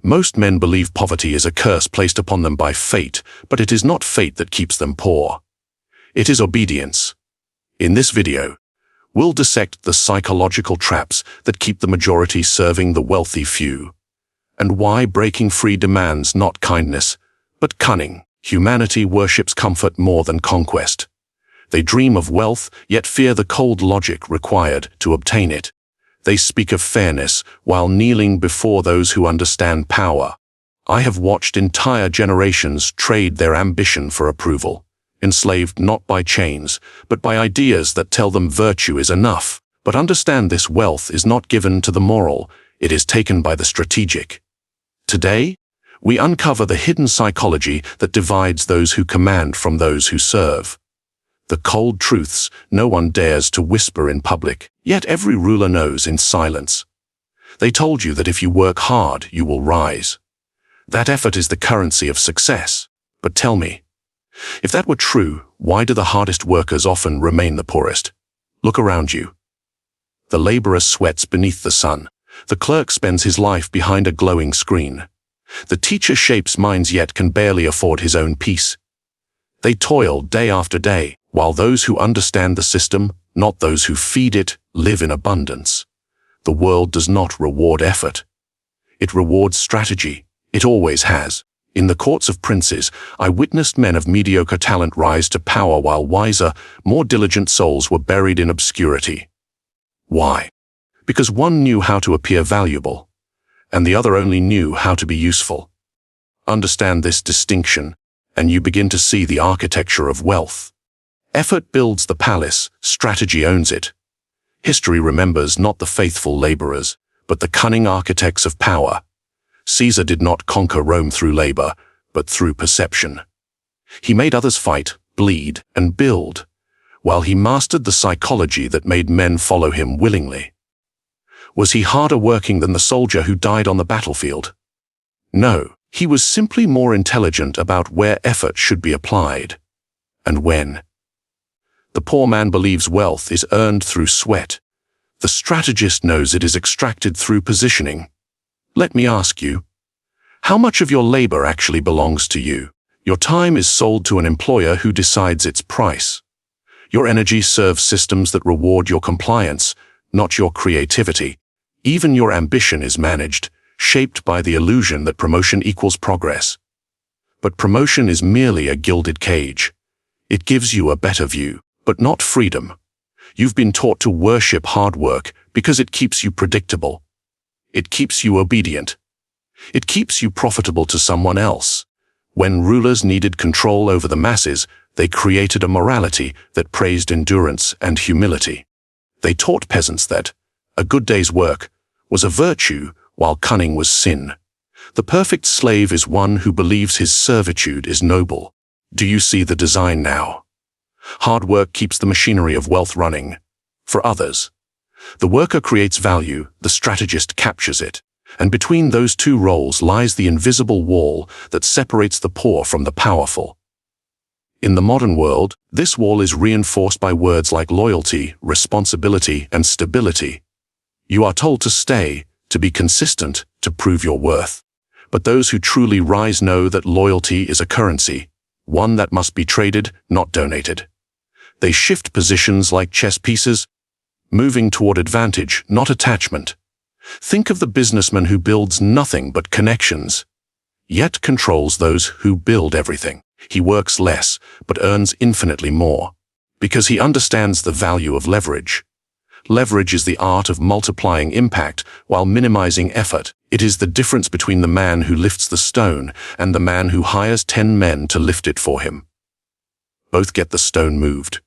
Most men believe poverty is a curse placed upon them by fate, but it is not fate that keeps them poor. It is obedience. In this video, we'll dissect the psychological traps that keep the majority serving the wealthy few, and why breaking free demands not kindness, but cunning. Humanity worships comfort more than conquest. They dream of wealth, yet fear the cold logic required to obtain it. They speak of fairness while kneeling before those who understand power. I have watched entire generations trade their ambition for approval, enslaved not by chains, but by ideas that tell them virtue is enough. But understand, this wealth is not given to the moral, it is taken by the strategic. Today, we uncover the hidden psychology that divides those who command from those who serve. The cold truths no one dares to whisper in public, yet every ruler knows in silence. They told you that if you work hard, you will rise. That effort is the currency of success. But tell me, if that were true, why do the hardest workers often remain the poorest? Look around you. The laborer sweats beneath the sun. The clerk spends his life behind a glowing screen. The teacher shapes minds yet can barely afford his own peace. They toil day after day, while those who understand the system, not those who feed it, live in abundance. The world does not reward effort. It rewards strategy. It always has. In the courts of princes, I witnessed men of mediocre talent rise to power while wiser, more diligent souls were buried in obscurity. Why? Because one knew how to appear valuable, and the other only knew how to be useful. Understand this distinction, and you begin to see the architecture of wealth. Effort builds the palace, strategy owns it. History remembers not the faithful laborers, but the cunning architects of power. Caesar did not conquer Rome through labor, but through perception. He made others fight, bleed, and build, while he mastered the psychology that made men follow him willingly. Was he harder working than the soldier who died on the battlefield? No, he was simply more intelligent about where effort should be applied, and when. The poor man believes wealth is earned through sweat. The strategist knows it is extracted through positioning. Let me ask you, how much of your labor actually belongs to you? Your time is sold to an employer who decides its price. Your energy serves systems that reward your compliance, not your creativity. Even your ambition is managed, shaped by the illusion that promotion equals progress. But promotion is merely a gilded cage. It gives you a better view, but not freedom. You've been taught to worship hard work because it keeps you predictable. It keeps you obedient. It keeps you profitable to someone else. When rulers needed control over the masses, they created a morality that praised endurance and humility. They taught peasants that a good day's work was a virtue while cunning was sin. The perfect slave is one who believes his servitude is noble. Do you see the design now? Hard work keeps the machinery of wealth running. For others, the worker creates value, the strategist captures it, and between those two roles lies the invisible wall that separates the poor from the powerful. In the modern world, this wall is reinforced by words like loyalty, responsibility, and stability. You are told to stay, to be consistent, to prove your worth. But those who truly rise know that loyalty is a currency, one that must be traded, not donated. They shift positions like chess pieces, moving toward advantage, not attachment. Think of the businessman who builds nothing but connections, yet controls those who build everything. He works less, but earns infinitely more, because he understands the value of leverage. Leverage is the art of multiplying impact while minimizing effort. It is the difference between the man who lifts the stone and the man who hires 10 men to lift it for him. Both get the stone moved.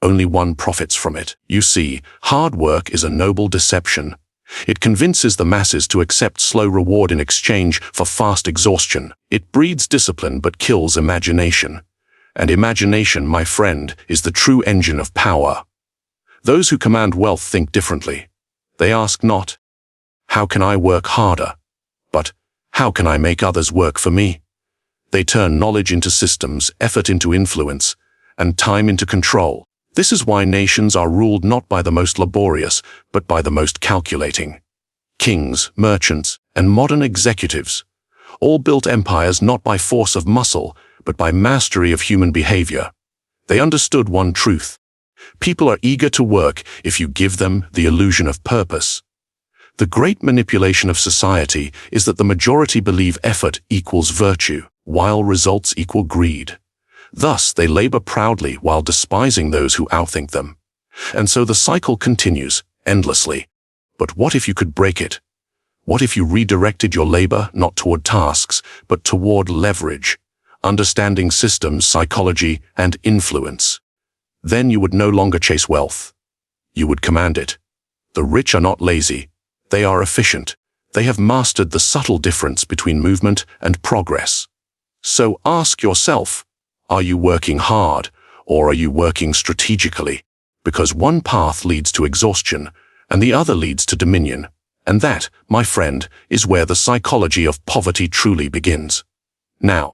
Only one profits from it. You see, hard work is a noble deception. It convinces the masses to accept slow reward in exchange for fast exhaustion. It breeds discipline but kills imagination. And imagination, my friend, is the true engine of power. Those who command wealth think differently. They ask not, how can I work harder? But, how can I make others work for me? They turn knowledge into systems, effort into influence, and time into control. This is why nations are ruled not by the most laborious, but by the most calculating. Kings, merchants, and modern executives all built empires not by force of muscle, but by mastery of human behavior. They understood one truth: people are eager to work if you give them the illusion of purpose. The great manipulation of society is that the majority believe effort equals virtue, while results equal greed. Thus, they labor proudly while despising those who outthink them. And so the cycle continues, endlessly. But what if you could break it? What if you redirected your labor not toward tasks, but toward leverage, understanding systems, psychology, and influence? Then you would no longer chase wealth. You would command it. The rich are not lazy. They are efficient. They have mastered the subtle difference between movement and progress. So ask yourself, are you working hard, or are you working strategically? Because one path leads to exhaustion, and the other leads to dominion. And that, my friend, is where the psychology of poverty truly begins. Now,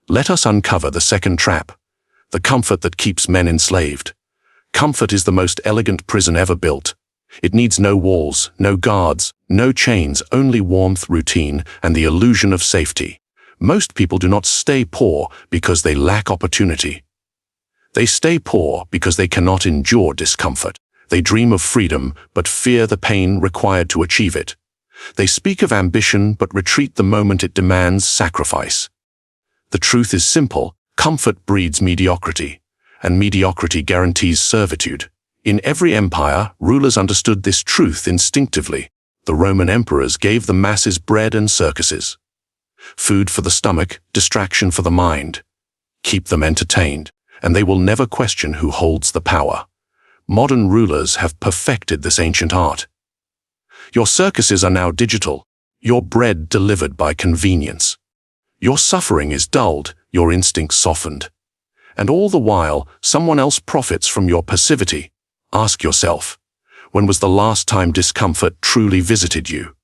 let us uncover the second trap, the comfort that keeps men enslaved. Comfort is the most elegant prison ever built. It needs no walls, no guards, no chains, only warmth, routine, and the illusion of safety. Most people do not stay poor because they lack opportunity. They stay poor because they cannot endure discomfort. They dream of freedom, but fear the pain required to achieve it. They speak of ambition, but retreat the moment it demands sacrifice. The truth is simple: comfort breeds mediocrity, and mediocrity guarantees servitude. In every empire, rulers understood this truth instinctively. The Roman emperors gave the masses bread and circuses. Food for the stomach, distraction for the mind. Keep them entertained, and they will never question who holds the power. Modern rulers have perfected this ancient art. Your circuses are now digital, your bread delivered by convenience. Your suffering is dulled, your instincts softened. And all the while, someone else profits from your passivity. Ask yourself, when was the last time discomfort truly visited you?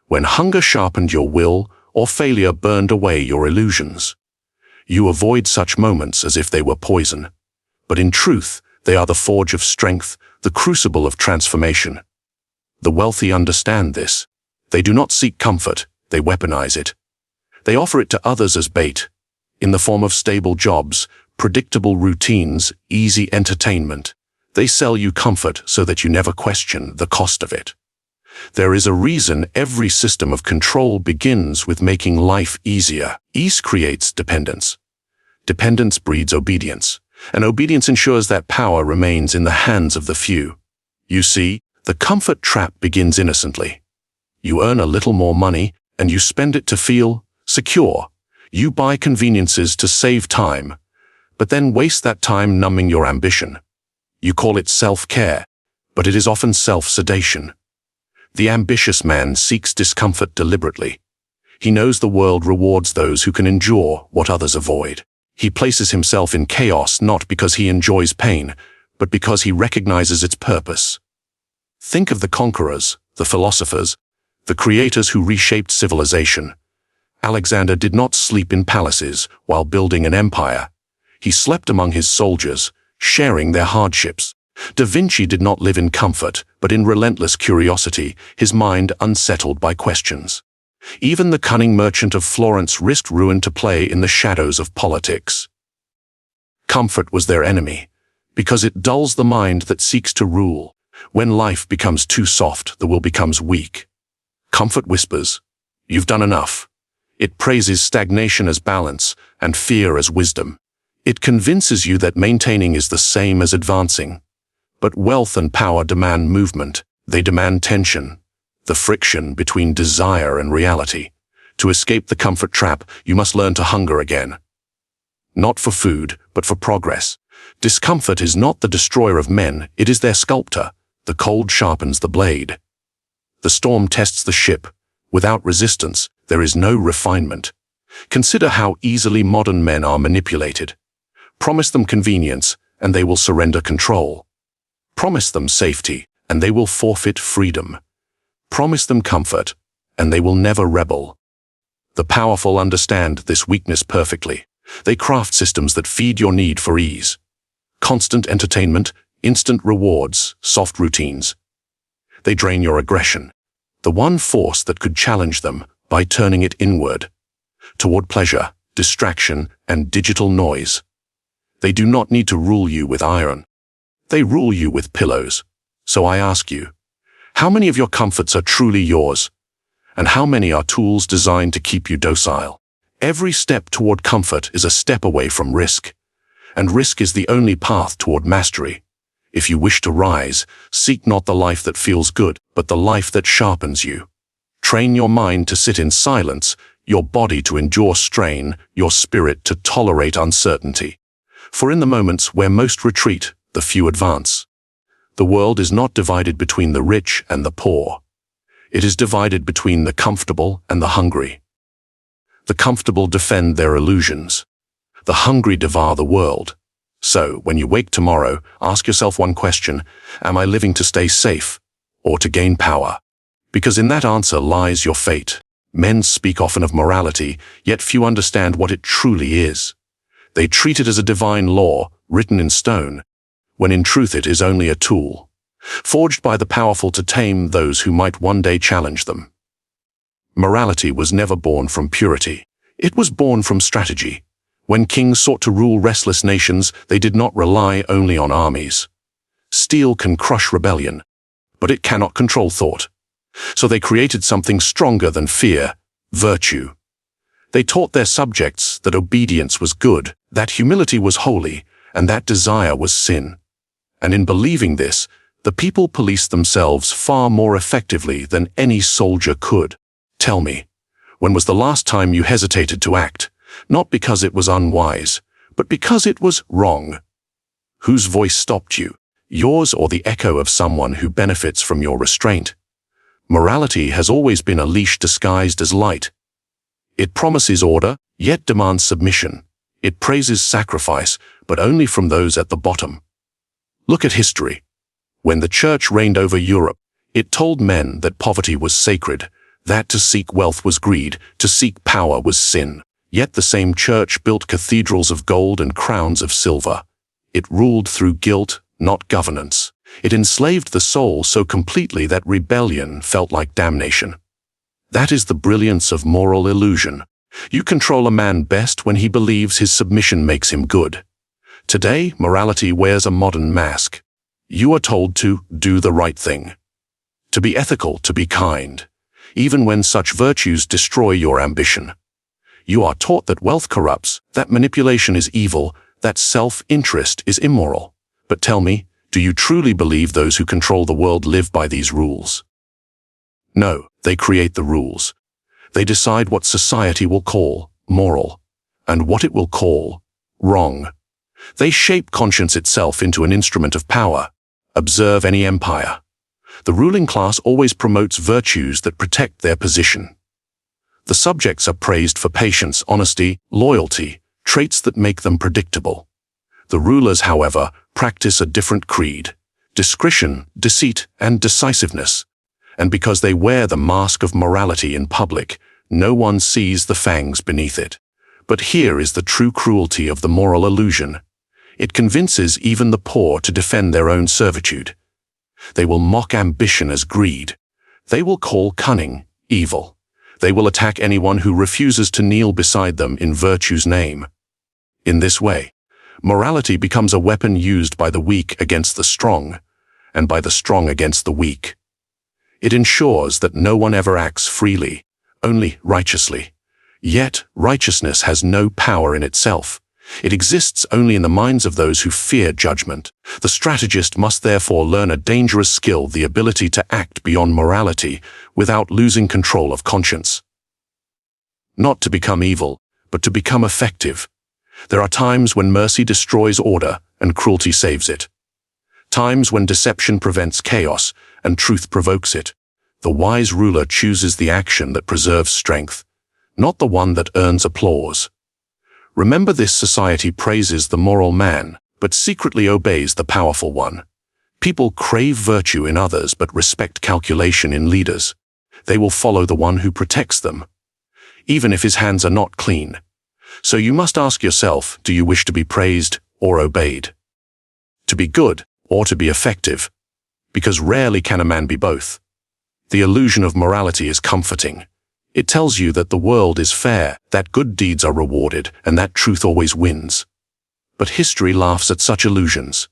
When hunger sharpened your will, or failure burned away your illusions? You avoid such moments as if they were poison. But in truth, they are the forge of strength, the crucible of transformation. The wealthy understand this. They do not seek comfort, they weaponize it. They offer it to others as bait, in the form of stable jobs, predictable routines, easy entertainment. They sell you comfort so that you never question the cost of it. There is a reason every system of control begins with making life easier. Ease creates dependence. Dependence breeds obedience, and obedience ensures that power remains in the hands of the few. You see, the comfort trap begins innocently. You earn a little more money, and you spend it to feel secure. You buy conveniences to save time, but then waste that time numbing your ambition. You call it self-care, but it is often self-sedation. The ambitious man seeks discomfort deliberately. He knows the world rewards those who can endure what others avoid. He places himself in chaos not because he enjoys pain, but because he recognizes its purpose. Think of the conquerors, the philosophers, the creators who reshaped civilization. Alexander did not sleep in palaces while building an empire. He slept among his soldiers, sharing their hardships. Da Vinci did not live in comfort, but in relentless curiosity, his mind unsettled by questions. Even the cunning merchant of Florence risked ruin to play in the shadows of politics. Comfort was their enemy, because it dulls the mind that seeks to rule. When life becomes too soft, the will becomes weak. Comfort whispers, "You've done enough." It praises stagnation as balance and fear as wisdom. It convinces you that maintaining is the same as advancing. But wealth and power demand movement. They demand tension, the friction between desire and reality. To escape the comfort trap, you must learn to hunger again. Not for food, but for progress. Discomfort is not the destroyer of men, it is their sculptor. The cold sharpens the blade. The storm tests the ship. Without resistance, there is no refinement. Consider how easily modern men are manipulated. Promise them convenience, and they will surrender control. Promise them safety, and they will forfeit freedom. Promise them comfort, and they will never rebel. The powerful understand this weakness perfectly. They craft systems that feed your need for ease. Constant entertainment, instant rewards, soft routines. They drain your aggression. the one force that could challenge them by turning it inward, toward pleasure, distraction, and digital noise. They do not need to rule you with iron. They rule you with pillows. So I ask you, how many of your comforts are truly yours? And how many are tools designed to keep you docile? Every step toward comfort is a step away from risk. And risk is the only path toward mastery. If you wish to rise, seek not the life that feels good, but the life that sharpens you. Train your mind to sit in silence, your body to endure strain, your spirit to tolerate uncertainty. For in the moments where most retreat, the few advance. The world is not divided between the rich and the poor. It is divided between the comfortable and the hungry. The comfortable defend their illusions. The hungry devour the world. So, when you wake tomorrow, ask yourself one question: am I living to stay safe or to gain power? Because in that answer lies your fate. Men speak often of morality, yet few understand what it truly is. They treat it as a divine law, written in stone, when in truth it is only a tool, forged by the powerful to tame those who might one day challenge them. Morality was never born from purity. It was born from strategy. When kings sought to rule restless nations, they did not rely only on armies. Steel can crush rebellion, but it cannot control thought. So they created something stronger than fear: virtue. They taught their subjects that obedience was good, that humility was holy, and that desire was sin. And in believing this, the people policed themselves far more effectively than any soldier could. Tell me, when was the last time you hesitated to act? Not because it was unwise, but because it was wrong. Whose voice stopped you? Yours or the echo of someone who benefits from your restraint? Morality has always been a leash disguised as light. It promises order, yet demands submission. It praises sacrifice, but only from those at the bottom. Look at history. When the church reigned over Europe, it told men that poverty was sacred, that to seek wealth was greed, to seek power was sin. Yet the same church built cathedrals of gold and crowns of silver. It ruled through guilt, not governance. It enslaved the soul so completely that rebellion felt like damnation. That is the brilliance of moral illusion. You control a man best when he believes his submission makes him good. Today, morality wears a modern mask. You are told to do the right thing, to be ethical, to be kind, even when such virtues destroy your ambition. You are taught that wealth corrupts, that manipulation is evil, that self-interest is immoral. But tell me, do you truly believe those who control the world live by these rules? No, they create the rules. They decide what society will call moral, and what it will call wrong. They shape conscience itself into an instrument of power. Observe any empire. The ruling class always promotes virtues that protect their position. The subjects are praised for patience, honesty, loyalty, traits that make them predictable. The rulers, however, practice a different creed: discretion, deceit, and decisiveness. And because they wear the mask of morality in public, no one sees the fangs beneath it. But here is the true cruelty of the moral illusion. It convinces even the poor to defend their own servitude. They will mock ambition as greed. They will call cunning evil. They will attack anyone who refuses to kneel beside them in virtue's name. In this way, morality becomes a weapon used by the weak against the strong, and by the strong against the weak. It ensures that no one ever acts freely, only righteously. Yet, righteousness has no power in itself. It exists only in the minds of those who fear judgment. The strategist must therefore learn a dangerous skill: the ability to act beyond morality without losing control of conscience. Not to become evil, but to become effective. There are times when mercy destroys order and cruelty saves it. Times when deception prevents chaos and truth provokes it. The wise ruler chooses the action that preserves strength, not the one that earns applause. Remember, this society praises the moral man, but secretly obeys the powerful one. People crave virtue in others but respect calculation in leaders. They will follow the one who protects them, even if his hands are not clean. So you must ask yourself, do you wish to be praised or obeyed? To be good or to be effective? Because rarely can a man be both. The illusion of morality is comforting. It tells you that the world is fair, that good deeds are rewarded, and that truth always wins. But history laughs at such illusions.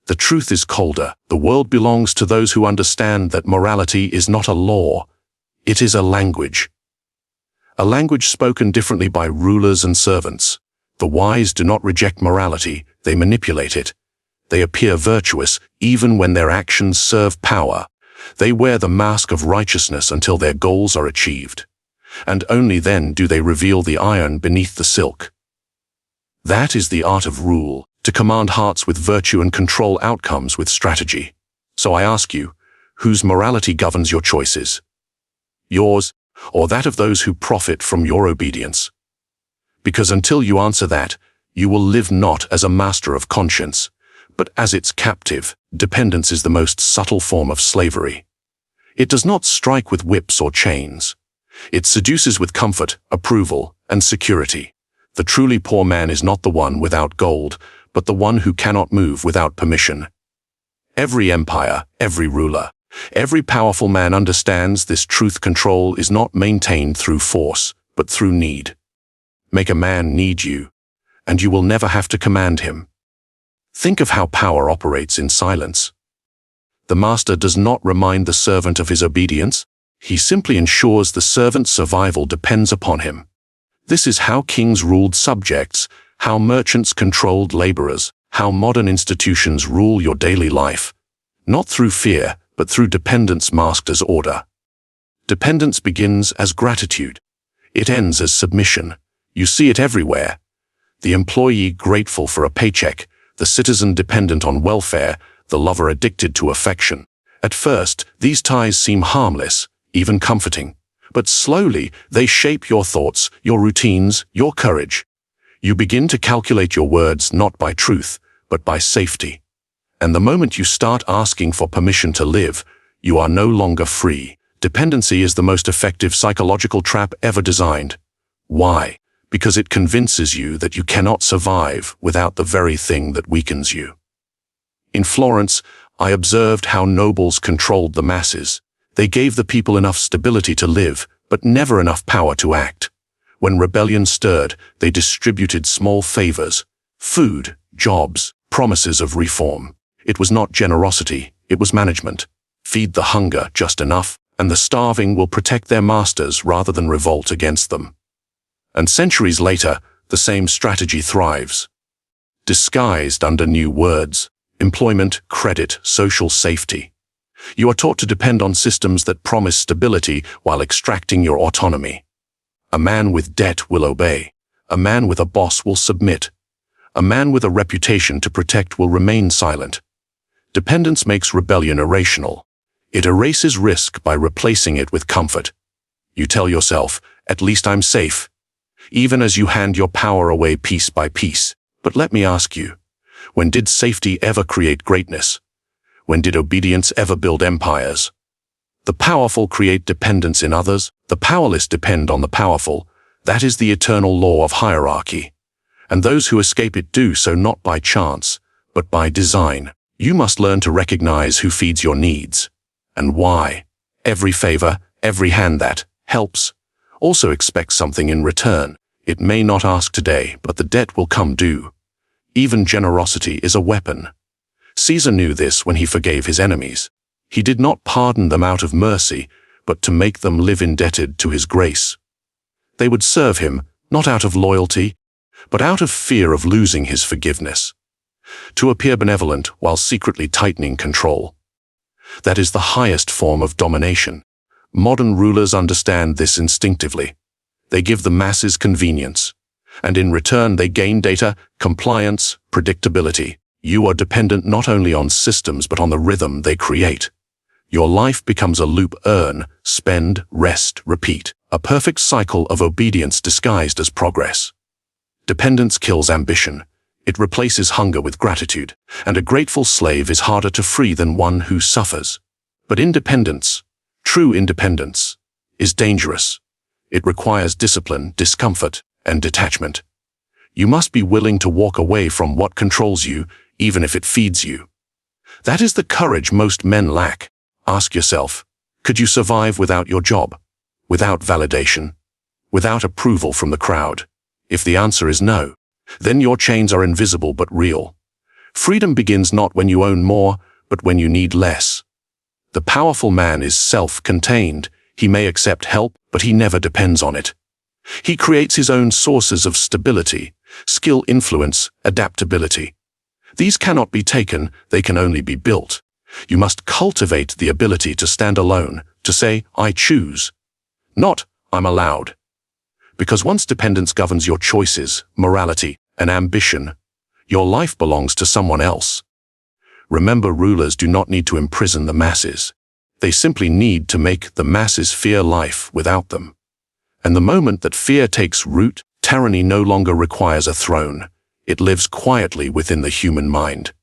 The truth is colder. The world belongs to those who understand that morality is not a law. It is a language. A language spoken differently by rulers and servants. The wise do not reject morality, they manipulate it. They appear virtuous, even when their actions serve power. They wear the mask of righteousness until their goals are achieved. And only then do they reveal the iron beneath the silk. That is the art of rule, to command hearts with virtue and control outcomes with strategy. So I ask you, whose morality governs your choices? Yours, or that of those who profit from your obedience? Because until you answer that, you will live not as a master of conscience, but as its captive. Dependence is the most subtle form of slavery. It does not strike with whips or chains. It seduces with comfort, approval, and security. The truly poor man is not the one without gold, but the one who cannot move without permission. Every empire, every ruler, every powerful man understands this truth. Control is not maintained through force, but through need. Make a man need you, and you will never have to command him. Think of how power operates in silence. The master does not remind the servant of his obedience. He simply ensures the servant's survival depends upon him. This is how kings ruled subjects, how merchants controlled laborers, how modern institutions rule your daily life. Not through fear, but through dependence masked as order. Dependence begins as gratitude. It ends as submission. You see it everywhere. The employee grateful for a paycheck, the citizen dependent on welfare, the lover addicted to affection. At first, these ties seem harmless, even comforting. But slowly, they shape your thoughts, your routines, your courage. You begin to calculate your words not by truth, but by safety. And the moment you start asking for permission to live, you are no longer free. Dependency is the most effective psychological trap ever designed. Why? Because it convinces you that you cannot survive without the very thing that weakens you. In Florence, I observed how nobles controlled the masses. They gave the people enough stability to live, but never enough power to act. When rebellion stirred, they distributed small favors, food, jobs, promises of reform. It was not generosity, it was management. Feed the hunger just enough, and the starving will protect their masters rather than revolt against them. And centuries later, the same strategy thrives. Disguised under new words, employment, credit, social safety. You are taught to depend on systems that promise stability while extracting your autonomy. A man with debt will obey. A man with a boss will submit. A man with a reputation to protect will remain silent. Dependence makes rebellion irrational. It erases risk by replacing it with comfort. You tell yourself, at least I'm safe, even as you hand your power away piece by piece. But let me ask you, when did safety ever create greatness? When did obedience ever build empires? The powerful create dependence in others, the powerless depend on the powerful. That is the eternal law of hierarchy. And those who escape it do so not by chance, but by design. You must learn to recognize who feeds your needs, and why. Every favor, every hand that helps, also expects something in return. It may not ask today, but the debt will come due. Even generosity is a weapon. Caesar knew this when he forgave his enemies. He did not pardon them out of mercy, but to make them live indebted to his grace. They would serve him, not out of loyalty, but out of fear of losing his forgiveness. To appear benevolent while secretly tightening control. That is the highest form of domination. Modern rulers understand this instinctively. They give the masses convenience, and in return they gain data, compliance, predictability. You are dependent not only on systems but on the rhythm they create. Your life becomes a loop: earn, spend, rest, repeat. A perfect cycle of obedience disguised as progress. Dependence kills ambition. It replaces hunger with gratitude, and a grateful slave is harder to free than one who suffers. But independence, true independence, is dangerous. It requires discipline, discomfort, and detachment. You must be willing to walk away from what controls you, even if it feeds you. That is the courage most men lack. Ask yourself, Could you survive without your job? Without validation? Without approval from the crowd? If the answer is no, then your chains are invisible but real. Freedom begins not when you own more, but when you need less. The powerful man is self-contained. He may accept help, but he never depends on it. He creates his own sources of stability, skill, influence, adaptability. These cannot be taken, they can only be built. You must cultivate the ability to stand alone, to say, I choose. Not, I'm allowed. Because once dependence governs your choices, morality, and ambition, your life belongs to someone else. Remember, rulers do not need to imprison the masses. They simply need to make the masses fear life without them. And the moment that fear takes root, tyranny no longer requires a throne. It lives quietly within the human mind.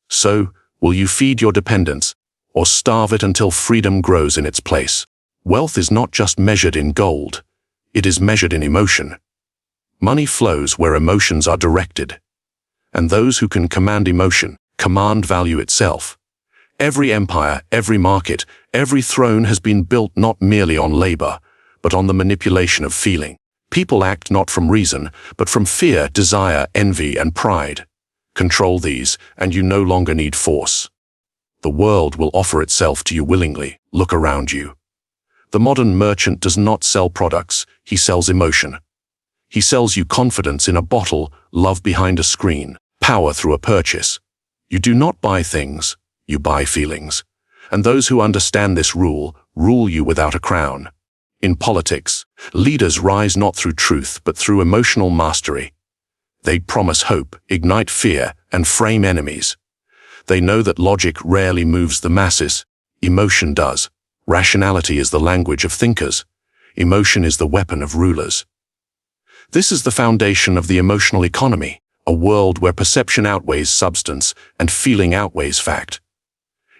So, will you feed your dependence, or starve it until freedom grows in its place? Wealth is not just measured in gold. It is measured in emotion. Money flows where emotions are directed. And those who can command emotion, command value itself. Every empire, every market, every throne has been built not merely on labor, but on the manipulation of feeling. People act not from reason, but from fear, desire, envy, and pride. Control these, and you no longer need force. The world will offer itself to you willingly. Look around you. The modern merchant does not sell products, he sells emotion. He sells you confidence in a bottle, love behind a screen, power through a purchase. You do not buy things, you buy feelings. And those who understand this rule you without a crown. In politics, leaders rise not through truth but through emotional mastery. They promise hope, ignite fear, and frame enemies. They know that logic rarely moves the masses. Emotion does. Rationality is the language of thinkers. Emotion is the weapon of rulers. This is the foundation of the emotional economy, a world where perception outweighs substance and feeling outweighs fact.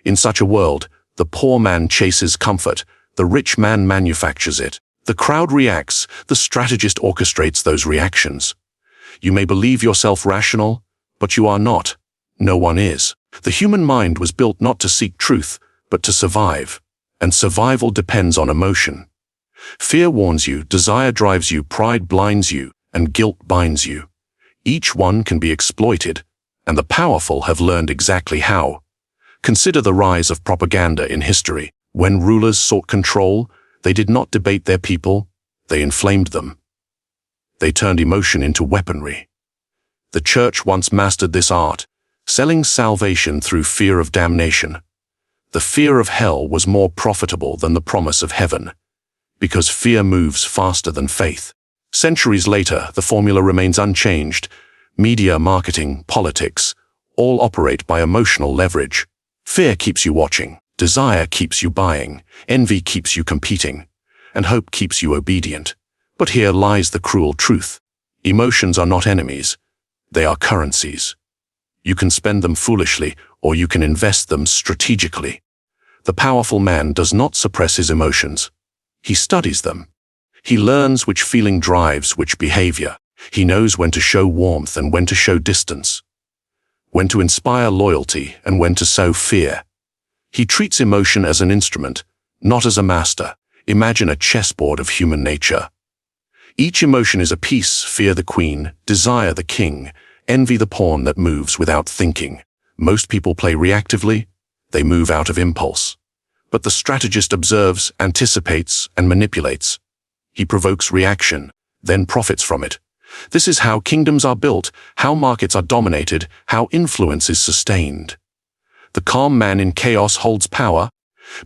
In such a world, the poor man chases comfort, the rich man manufactures it. The crowd reacts, the strategist orchestrates those reactions. You may believe yourself rational, but you are not. No one is. The human mind was built not to seek truth, but to survive. And survival depends on emotion. Fear warns you, desire drives you, pride blinds you, and guilt binds you. Each one can be exploited, and the powerful have learned exactly how. Consider the rise of propaganda in history. When rulers sought control, they did not debate their people, they inflamed them. They turned emotion into weaponry. The church once mastered this art, selling salvation through fear of damnation. The fear of hell was more profitable than the promise of heaven, because fear moves faster than faith. Centuries later, the formula remains unchanged. Media, marketing, politics, all operate by emotional leverage. Fear keeps you watching, desire keeps you buying, envy keeps you competing, and hope keeps you obedient. But here lies the cruel truth. Emotions are not enemies, they are currencies. You can spend them foolishly, or you can invest them strategically. The powerful man does not suppress his emotions. He studies them. He learns which feeling drives which behavior. He knows when to show warmth and when to show distance, when to inspire loyalty and when to sow fear. He treats emotion as an instrument, not as a master. Imagine a chessboard of human nature. Each emotion is a piece: fear the queen, desire the king, envy the pawn that moves without thinking. Most people play reactively, they move out of impulse. But the strategist observes, anticipates, and manipulates. He provokes reaction, then profits from it. This is how kingdoms are built, how markets are dominated, how influence is sustained. The calm man in chaos holds power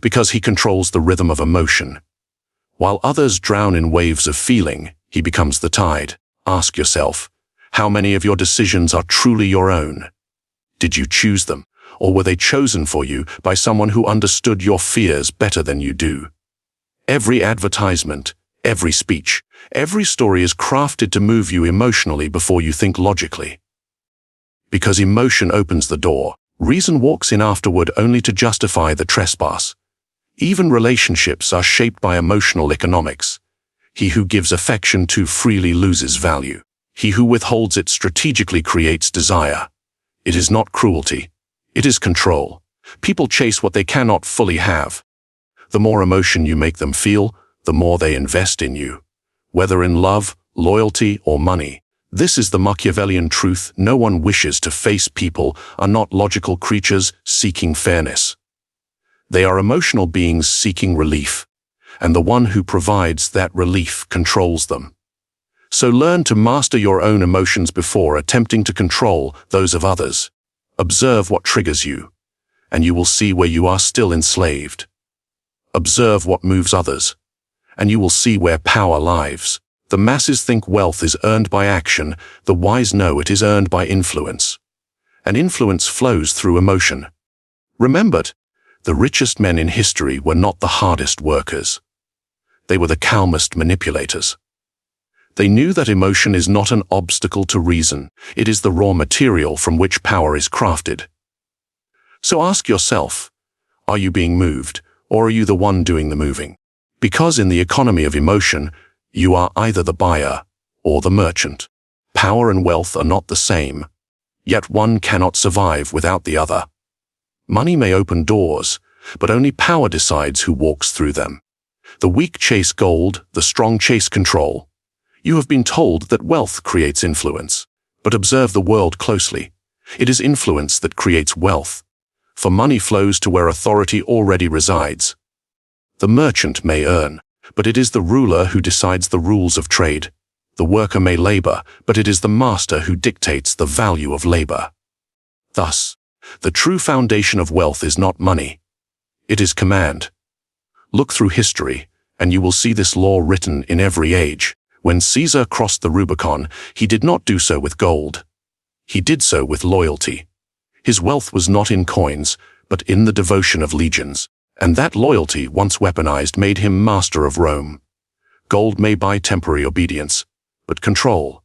because he controls the rhythm of emotion. While others drown in waves of feeling, he becomes the tide. Ask yourself, how many of your decisions are truly your own? Did you choose them, or were they chosen for you by someone who understood your fears better than you do? Every advertisement, every speech, every story is crafted to move you emotionally before you think logically. Because emotion opens the door, reason walks in afterward only to justify the trespass. Even relationships are shaped by emotional economics. He who gives affection too freely loses value. He who withholds it strategically creates desire. It is not cruelty. It is control. People chase what they cannot fully have. The more emotion you make them feel, the more they invest in you. Whether in love, loyalty, or money. This is the Machiavellian truth. No one wishes to face. People are not logical creatures seeking fairness. They are emotional beings seeking relief, and the one who provides that relief controls them. So learn to master your own emotions before attempting to control those of others. Observe what triggers you, and you will see where you are still enslaved. Observe what moves others, and you will see where power lies. The masses think wealth is earned by action. The wise know it is earned by influence. And influence flows through emotion. Remember, the richest men in history were not the hardest workers. They were the calmest manipulators. They knew that emotion is not an obstacle to reason. It is the raw material from which power is crafted. So ask yourself, are you being moved, or are you the one doing the moving? Because in the economy of emotion, you are either the buyer or the merchant. Power and wealth are not the same, yet one cannot survive without the other. Money may open doors, but only power decides who walks through them. The weak chase gold, the strong chase control. You have been told that wealth creates influence, but observe the world closely. It is influence that creates wealth, for money flows to where authority already resides. The merchant may earn, but it is the ruler who decides the rules of trade. The worker may labor, but it is the master who dictates the value of labor. Thus, the true foundation of wealth is not money. It is command. Look through history, and you will see this law written in every age. When Caesar crossed the Rubicon, he did not do so with gold. He did so with loyalty. His wealth was not in coins, but in the devotion of legions. And that loyalty, once weaponized, made him master of Rome. Gold may buy temporary obedience, but control.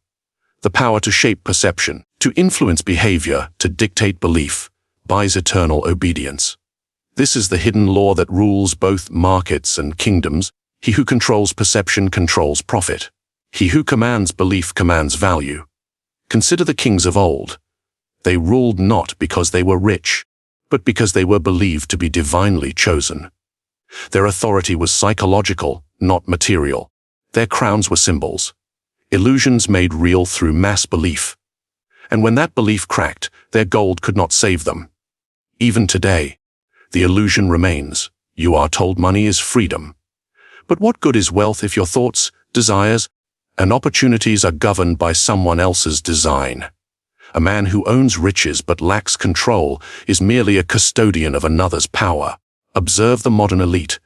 The power to shape perception, to influence behavior, to dictate belief, buys eternal obedience. This is the hidden law that rules both markets and kingdoms. He who controls perception controls profit. He who commands belief commands value. Consider the kings of old. They ruled not because they were rich, but because they were believed to be divinely chosen. Their authority was psychological, not material. Their crowns were symbols, illusions made real through mass belief. And when that belief cracked, their gold could not save them. Even today, the illusion remains. You are told money is freedom. But what good is wealth if your thoughts, desires, and opportunities are governed by someone else's design? A man who owns riches but lacks control is merely a custodian of another's power. Observe the modern elite.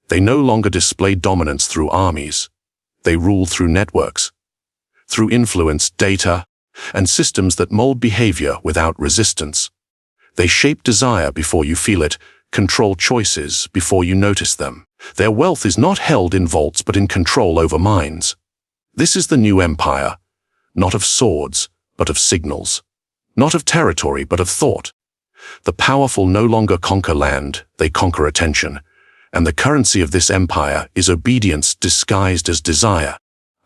They no longer display dominance through armies. They rule through networks, through influence, data, and systems that mold behavior without resistance. They shape desire before you feel it, control choices before you notice them. Their wealth is not held in vaults but in control over minds. This is the new empire, not of swords, but of signals. Not of territory, but of thought. The powerful no longer conquer land, they conquer attention. And the currency of this empire is obedience disguised as desire.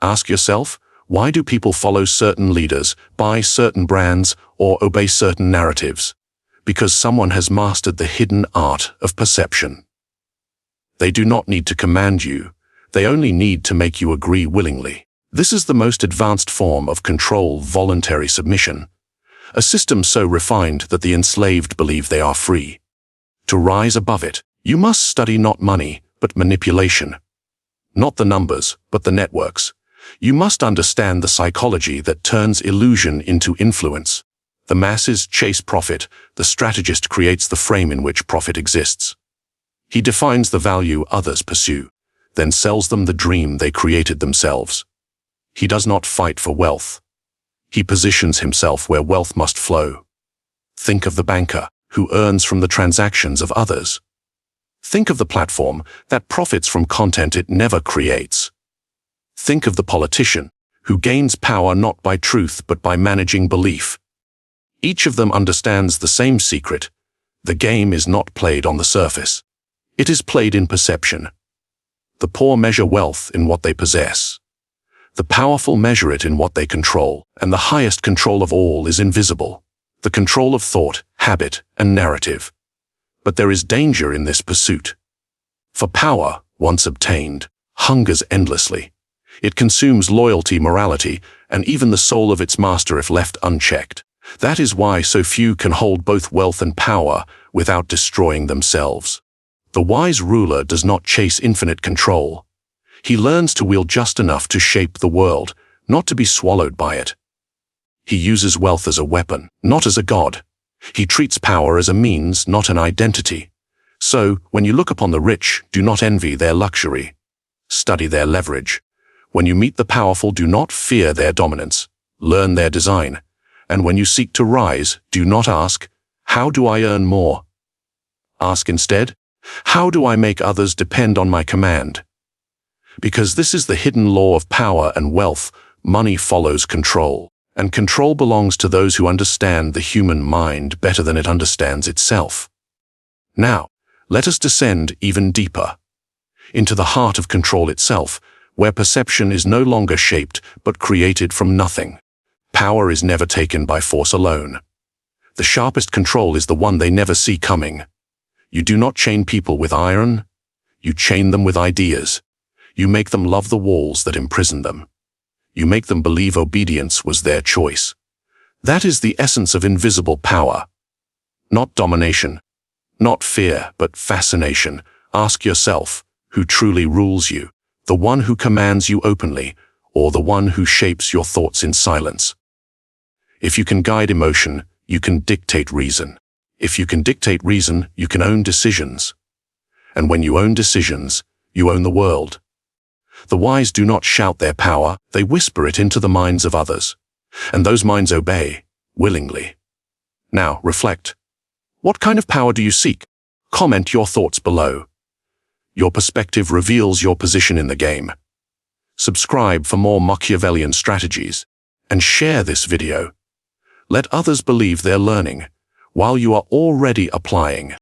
Ask yourself, why do people follow certain leaders, buy certain brands, or obey certain narratives? Because someone has mastered the hidden art of perception. They do not need to command you. They only need to make you agree willingly. This is the most advanced form of control, voluntary submission. A system so refined that the enslaved believe they are free. To rise above it, you must study not money, but manipulation. Not the numbers, but the networks. You must understand the psychology that turns illusion into influence. The masses chase profit, the strategist creates the frame in which profit exists. He defines the value others pursue, then sells them the dream they created themselves. He does not fight for wealth. He positions himself where wealth must flow. Think of the banker, who earns from the transactions of others. Think of the platform that profits from content it never creates. Think of the politician, who gains power not by truth but by managing belief. Each of them understands the same secret. The game is not played on the surface. It is played in perception. The poor measure wealth in what they possess. The powerful measure it in what they control, and the highest control of all is invisible. The control of thought, habit, and narrative. But there is danger in this pursuit. For power, once obtained, hungers endlessly. It consumes loyalty, morality, and even the soul of its master if left unchecked. That is why so few can hold both wealth and power without destroying themselves. The wise ruler does not chase infinite control. He learns to wield just enough to shape the world, not to be swallowed by it. He uses wealth as a weapon, not as a god. He treats power as a means, not an identity. So, when you look upon the rich, do not envy their luxury. Study their leverage. When you meet the powerful, do not fear their dominance. Learn their design. And when you seek to rise, do not ask, "How do I earn more?" Ask instead, "How do I make others depend on my command?" Because this is the hidden law of power and wealth. Money follows control, and control belongs to those who understand the human mind better than it understands itself. Now, let us descend even deeper, into the heart of control itself, where perception is no longer shaped but created from nothing. Power is never taken by force alone. The sharpest control is the one they never see coming. You do not chain people with iron, you chain them with ideas. You make them love the walls that imprison them. You make them believe obedience was their choice. That is the essence of invisible power. Not domination, not fear, but fascination. Ask yourself, who truly rules you? The one who commands you openly, or the one who shapes your thoughts in silence? If you can guide emotion, you can dictate reason. If you can dictate reason, you can own decisions. And when you own decisions, you own the world. The wise do not shout their power, they whisper it into the minds of others. And those minds obey, willingly. Now, reflect. What kind of power do you seek? Comment your thoughts below. Your perspective reveals your position in the game. Subscribe for more Machiavellian strategies, and share this video. Let others believe they're learning, while you are already applying.